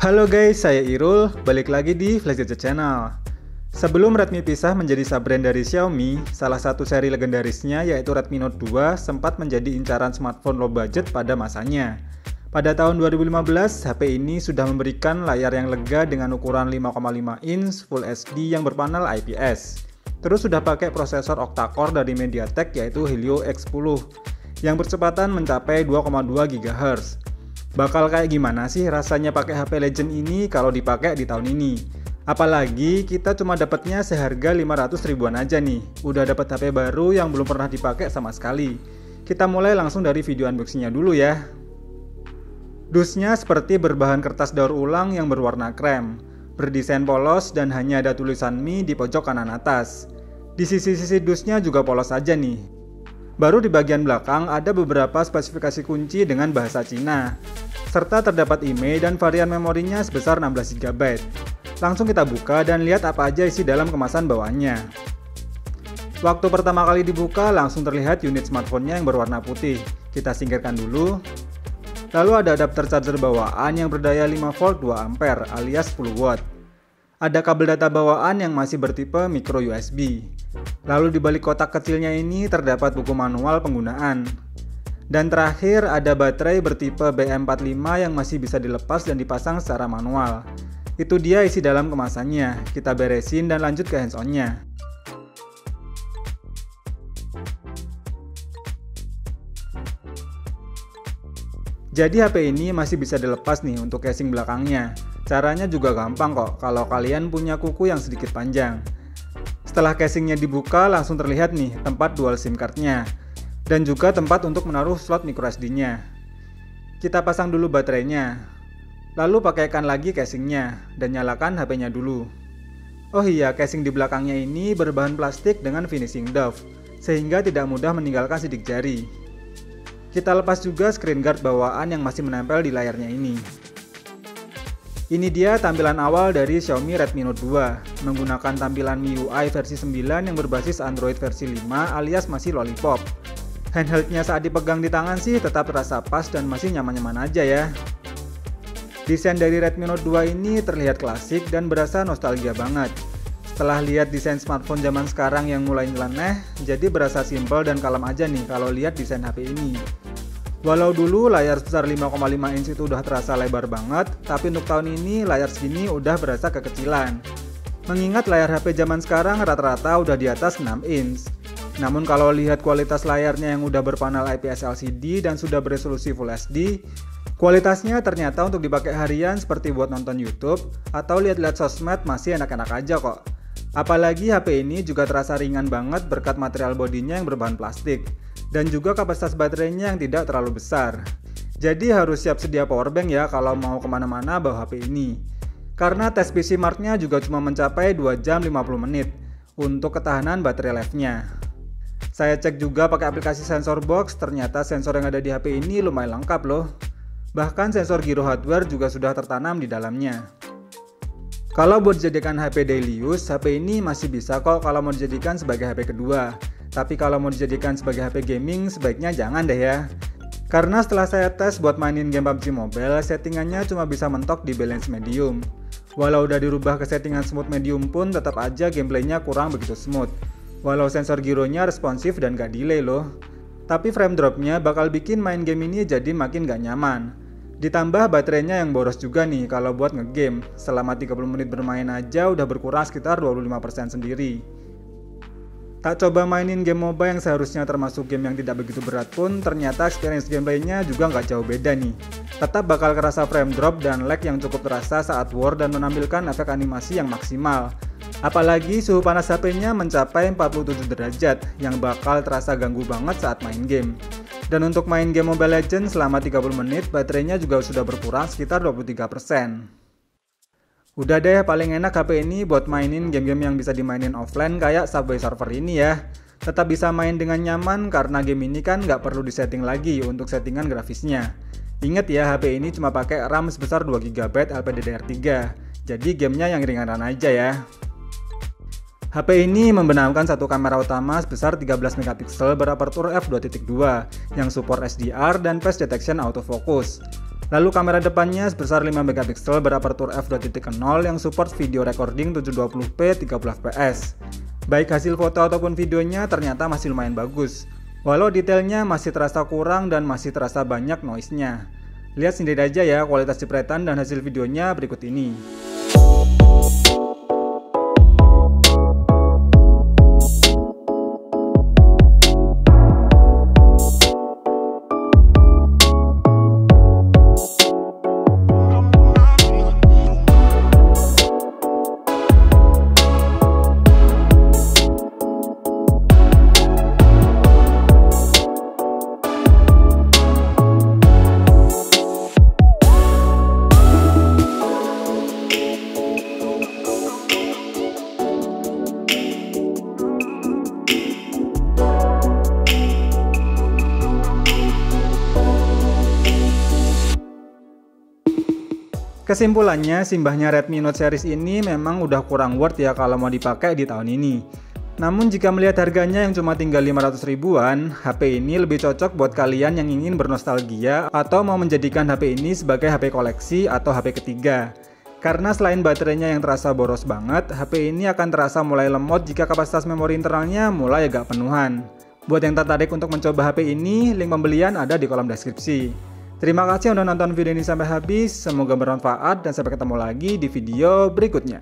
Halo guys, saya Irul, balik lagi di Flash Gadget Channel. Sebelum Redmi pisah menjadi sub-brand dari Xiaomi, salah satu seri legendarisnya yaitu Redmi Note 2 sempat menjadi incaran smartphone low budget pada masanya. Pada tahun 2015, HP ini sudah memberikan layar yang lega dengan ukuran 5,5 inch Full HD yang berpanel IPS. Terus sudah pakai prosesor octa-core dari MediaTek yaitu Helio X10 yang berkecepatan mencapai 2,2 GHz. Bakal kayak gimana sih rasanya pakai HP Legend ini kalau dipakai di tahun ini? Apalagi kita cuma dapatnya seharga 500 ribuan aja nih. Udah dapat HP baru yang belum pernah dipakai sama sekali. Kita mulai langsung dari video unboxingnya dulu ya. Dusnya seperti berbahan kertas daur ulang yang berwarna krem, berdesain polos dan hanya ada tulisan Mi di pojok kanan atas. Di sisi-sisi dusnya juga polos aja nih. Baru di bagian belakang ada beberapa spesifikasi kunci dengan bahasa Cina, serta terdapat IMEI dan varian memorinya sebesar 16 GB. Langsung kita buka dan lihat apa aja isi dalam kemasan bawaannya. Waktu pertama kali dibuka langsung terlihat unit smartphone-nya yang berwarna putih. Kita singkirkan dulu. Lalu ada adapter charger bawaan yang berdaya 5V 2A alias 10W. Ada kabel data bawaan yang masih bertipe micro USB. Lalu di balik kotak kecilnya ini terdapat buku manual penggunaan. Dan terakhir ada baterai bertipe BM45 yang masih bisa dilepas dan dipasang secara manual. Itu dia isi dalam kemasannya. Kita beresin dan lanjut ke hands-on-nya. Jadi HP ini masih bisa dilepas nih untuk casing belakangnya. Caranya juga gampang kok kalau kalian punya kuku yang sedikit panjang. Setelah casingnya dibuka langsung terlihat nih tempat dual SIM cardnya dan juga tempat untuk menaruh slot microSD-nya. Kita pasang dulu baterainya, lalu pakaikan lagi casingnya dan nyalakan HP-nya dulu. Oh iya, casing di belakangnya ini berbahan plastik dengan finishing doff sehingga tidak mudah meninggalkan sidik jari. Kita lepas juga screen guard bawaan yang masih menempel di layarnya ini. Ini dia tampilan awal dari Xiaomi Redmi Note 2 menggunakan tampilan MIUI versi 9 yang berbasis Android versi 5 alias masih lollipop. Handheldnya saat dipegang di tangan sih tetap terasa pas dan masih nyaman-nyaman aja ya. Desain dari Redmi Note 2 ini terlihat klasik dan berasa nostalgia banget. Setelah lihat desain smartphone zaman sekarang yang mulai nyeleneh, jadi berasa simple dan kalem aja nih kalau lihat desain HP ini. Walau dulu layar sebesar 5,5 inch itu udah terasa lebar banget, tapi untuk tahun ini layar segini udah berasa kekecilan. Mengingat layar HP zaman sekarang rata-rata udah di atas 6 inch. Namun kalau lihat kualitas layarnya yang udah berpanel IPS LCD dan sudah beresolusi Full HD, kualitasnya ternyata untuk dipakai harian seperti buat nonton YouTube atau lihat-lihat sosmed masih enak-enak aja kok. Apalagi HP ini juga terasa ringan banget berkat material bodinya yang berbahan plastik. Dan juga kapasitas baterainya yang tidak terlalu besar. Jadi harus siap sedia powerbank ya kalau mau kemana-mana bawa HP ini. Karena tes PC Mark-nya juga cuma mencapai 2 jam 50 menit untuk ketahanan baterai life-nya. Saya cek juga pakai aplikasi sensor box, ternyata sensor yang ada di HP ini lumayan lengkap loh. Bahkan sensor gyro hardware juga sudah tertanam di dalamnya. Kalau buat dijadikan HP daily use, HP ini masih bisa kok kalau mau dijadikan sebagai HP kedua. Tapi kalau mau dijadikan sebagai HP gaming, sebaiknya jangan deh ya. Karena setelah saya tes buat mainin game PUBG Mobile, settingannya cuma bisa mentok di balance medium. Walau udah dirubah ke settingan smooth medium pun tetap aja gameplaynya kurang begitu smooth. Walau sensor gyronya responsif dan gak delay loh. Tapi frame dropnya bakal bikin main game ini jadi makin gak nyaman. Ditambah baterainya yang boros juga nih kalau buat ngegame. Selama 30 menit bermain aja udah berkurang sekitar 25% sendiri. Tak coba mainin game MOBA yang seharusnya termasuk game yang tidak begitu berat pun, ternyata experience gameplaynya juga nggak jauh beda nih. Tetap bakal kerasa frame drop dan lag yang cukup terasa saat war dan menampilkan efek animasi yang maksimal. Apalagi suhu panas HP-nya mencapai 47 derajat, yang bakal terasa ganggu banget saat main game. Dan untuk main game Mobile Legends selama 30 menit, baterainya juga sudah berkurang sekitar 23%. Udah deh, paling enak HP ini buat mainin game-game yang bisa dimainin offline kayak Subway Surfer ini ya. Tetap bisa main dengan nyaman karena game ini kan nggak perlu disetting lagi untuk settingan grafisnya. Ingat ya, HP ini cuma pakai RAM sebesar 2GB LPDDR3, jadi gamenya yang ringan aja ya. HP ini membenamkan satu kamera utama sebesar 13 MP berapertur f2.2 yang support SDR dan face detection autofocus. Lalu kamera depannya sebesar 5 megapiksel berapertur f2.0 yang support video recording 720p 30fps. Baik hasil foto ataupun videonya ternyata masih lumayan bagus. Walau detailnya masih terasa kurang dan masih terasa banyak noise-nya. Lihat sendiri aja ya kualitas jepretan dan hasil videonya berikut ini. Kesimpulannya, simbahnya Redmi Note series ini memang udah kurang worth ya kalau mau dipakai di tahun ini. Namun jika melihat harganya yang cuma tinggal 500 ribuan, HP ini lebih cocok buat kalian yang ingin bernostalgia atau mau menjadikan HP ini sebagai HP koleksi atau HP ketiga. Karena selain baterainya yang terasa boros banget, HP ini akan terasa mulai lemot jika kapasitas memori internalnya mulai agak penuhan. Buat yang tertarik untuk mencoba HP ini, link pembelian ada di kolom deskripsi. Terima kasih udah nonton video ini sampai habis, semoga bermanfaat dan sampai ketemu lagi di video berikutnya.